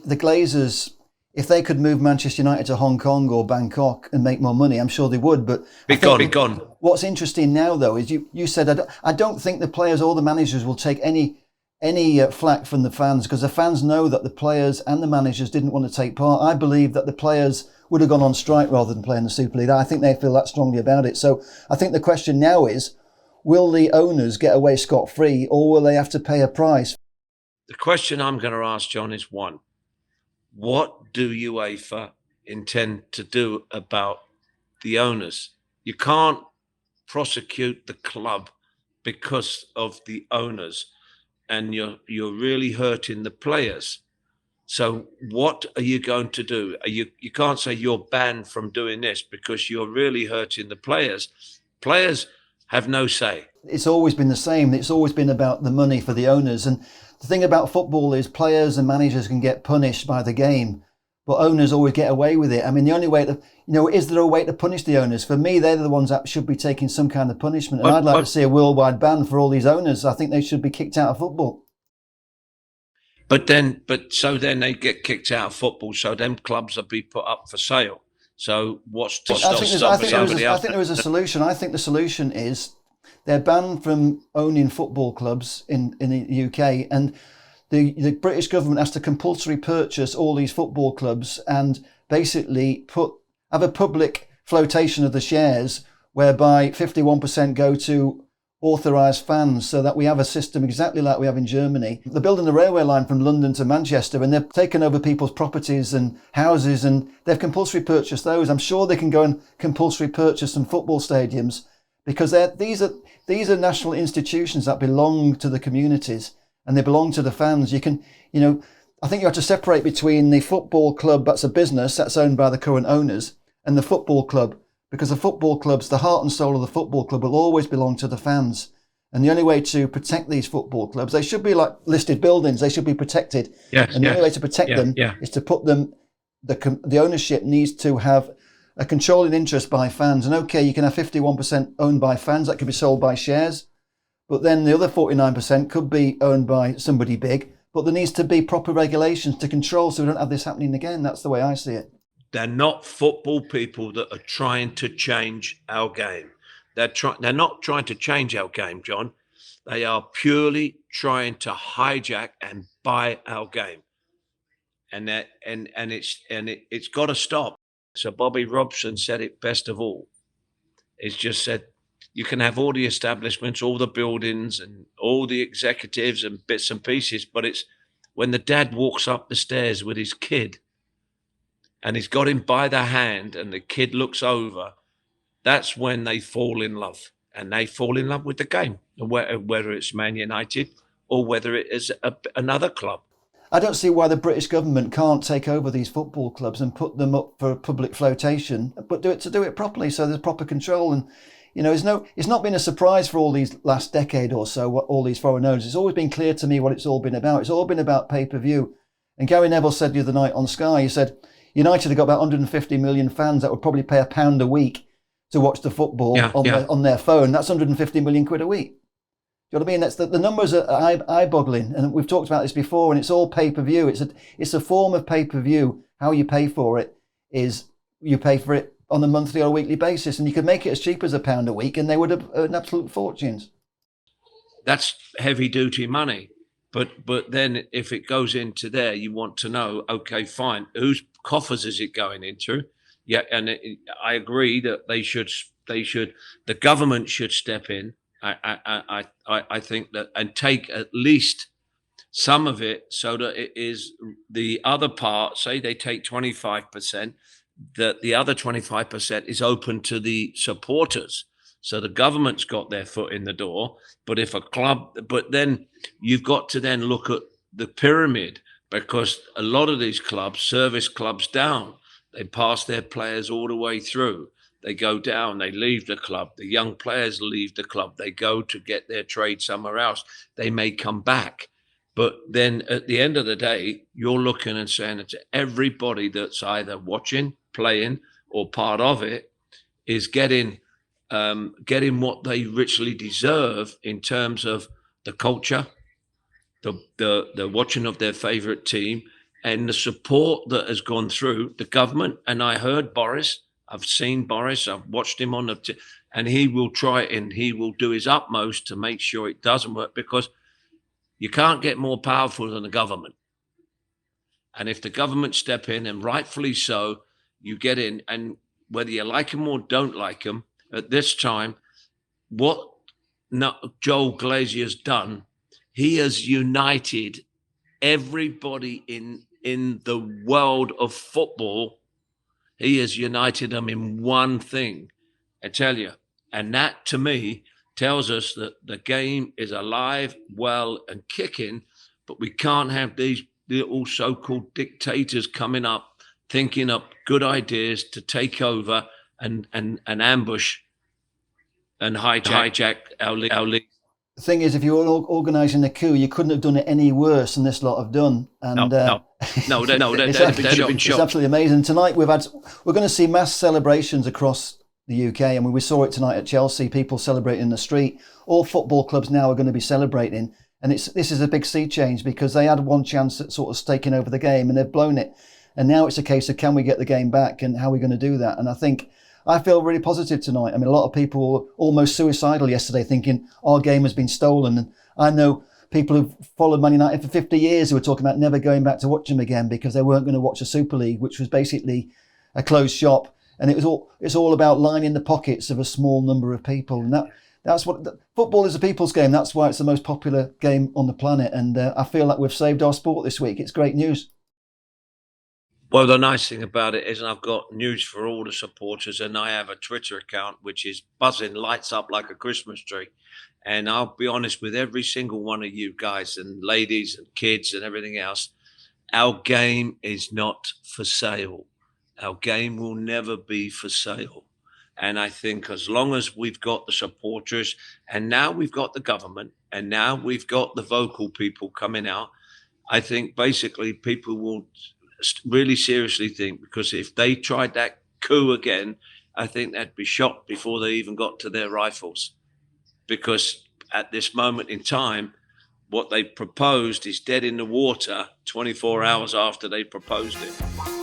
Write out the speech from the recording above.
the Glazers, if they could move Manchester United to Hong Kong or Bangkok and make more money, I'm sure they would. But be gone. What's interesting now, though, is you said I don't think the players or the managers will take any flack from the fans, because the fans know that the players and the managers didn't want to take part. I believe that the players would have gone on strike rather than play in the Super League. I think they feel that strongly about it. So I think the question now is, will the owners get away scot-free, or will they have to pay a price? The question I'm going to ask, John, is one: what do UEFA intend to do about the owners? You can't prosecute the club because of the owners, and you're really hurting the players. So what are you going to do? You can't say you're banned from doing this, because you're really hurting the players. Players have no say. It's always been the same. It's always been about the money for the owners. And the thing about football is players and managers can get punished by the game, but owners always get away with it. I mean, the only way to, is there a way to punish the owners? For me, they're the ones that should be taking some kind of punishment. And I'd like to see a worldwide ban for all these owners. I think they should be kicked out of football. So then they get kicked out of football. So them clubs will be put up for sale. So what's to stop somebody else? I think there is a solution. I think the solution is they're banned from owning football clubs in the UK, and the British government has to compulsory purchase all these football clubs and basically have a public flotation of the shares, whereby 51% go to authorised fans, so that we have a system exactly like we have in Germany. They're building the railway line from London to Manchester, and they've taken over people's properties and houses, and they've compulsory purchased those. I'm sure they can go and compulsory purchase some football stadiums, because these are national institutions that belong to the communities and they belong to the fans. I think you have to separate between the football club that's a business that's owned by the current owners and the football club, because the football clubs, the heart and soul of the football club, will always belong to the fans. And the only way to protect these football clubs, they should be like listed buildings, they should be protected. Yes, and the only way to protect them is to put them, the ownership needs to have a controlling interest by fans. And okay, you can have 51% owned by fans, that could be sold by shares, but then the other 49% could be owned by somebody big. But there needs to be proper regulations to control, so we don't have this happening again. That's the way I see it. They're not football people that are trying to change our game. They're not trying to change our game, John. They are purely trying to hijack and buy our game, and it's got to stop. So Bobby Robson said it best of all. It's just said, you can have all the establishments, all the buildings, and all the executives and bits and pieces, but it's when the dad walks up the stairs with his kid, and he's got him by the hand, and the kid looks over, that's when they fall in love. And they fall in love with the game, whether it's Man United or whether it is another club. I don't see why the British government can't take over these football clubs and put them up for public flotation, but do it properly, so there's proper control. And it's not been a surprise for all these last decade or so, what all these foreign owners. It's always been clear to me what it's all been about. It's all been about pay-per-view. And Gary Neville said the other night on Sky, he said, United have got about 150 million fans that would probably pay £1 a week to watch the football on their phone. That's 150 million quid a week. Do you know what I mean? That's the numbers are eye-boggling, and we've talked about this before. And it's all pay-per-view. It's a form of pay-per-view. How you pay for it is you pay for it on a monthly or a weekly basis, and you could make it as cheap as £1 a week, and they would have earned absolute fortunes. That's heavy-duty money, but then if it goes into there, you want to know, okay, fine, whose coffers is it going into? Yeah, and I agree that the government should step in. I think that, and take at least some of it, so that it is the other part, say they take 25%, that the other 25% is open to the supporters. So the government's got their foot in the door, but then you've got to then look at the pyramid, because a lot of these clubs, service clubs down, they pass their players all the way through. They go down, they leave the club. The young players leave the club. They go to get their trade somewhere else. They may come back. But then at the end of the day, you're looking and saying to everybody that's either watching, playing, or part of it is getting what they richly deserve in terms of the culture, the watching of their favorite team, and the support that has gone through the government. And I heard Boris, I've seen Boris, I've watched him on and he will try and he will do his utmost to make sure it doesn't work, because you can't get more powerful than the government. And if the government step in, and rightfully so, you get in, and whether you like them or don't like them, at this time, what Joel Glazer has done, he has united everybody in the world of football. He has united them in one thing, I tell you. And that, to me, tells us that the game is alive, well, and kicking, but we can't have these little so-called dictators coming up, thinking up good ideas to take over and ambush and hijack our league. The thing is, if you were organising the coup, you couldn't have done it any worse than this lot have done. And no, they'd it's have been shot. absolutely amazing. Tonight we're going to see mass celebrations across the UK. I mean, we saw it tonight at Chelsea, people celebrating in the street. All football clubs now are going to be celebrating. And this is a big sea change, because they had one chance at sort of taking over the game and they've blown it. And now it's a case of, can we get the game back, and how are we going to do that? And I feel really positive tonight. I mean, a lot of people were almost suicidal yesterday, thinking our game has been stolen. And I know people who've followed Man United for 50 years who were talking about never going back to watch them again, because they weren't going to watch the Super League, which was basically a closed shop. And it's all about lining the pockets of a small number of people. And that's what football is, a people's game. That's why it's the most popular game on the planet. And I feel like we've saved our sport this week. It's great news. Well, the nice thing about it is, and I've got news for all the supporters, and I have a Twitter account which is buzzing, lights up like a Christmas tree. And I'll be honest with every single one of you guys and ladies and kids and everything else, our game is not for sale. Our game will never be for sale. And I think as long as we've got the supporters, and now we've got the government, and now we've got the vocal people coming out, I think basically people will really seriously think, because if they tried that coup again, I think they'd be shot before they even got to their rifles. Because at this moment in time, what they proposed is dead in the water 24 hours after they proposed it.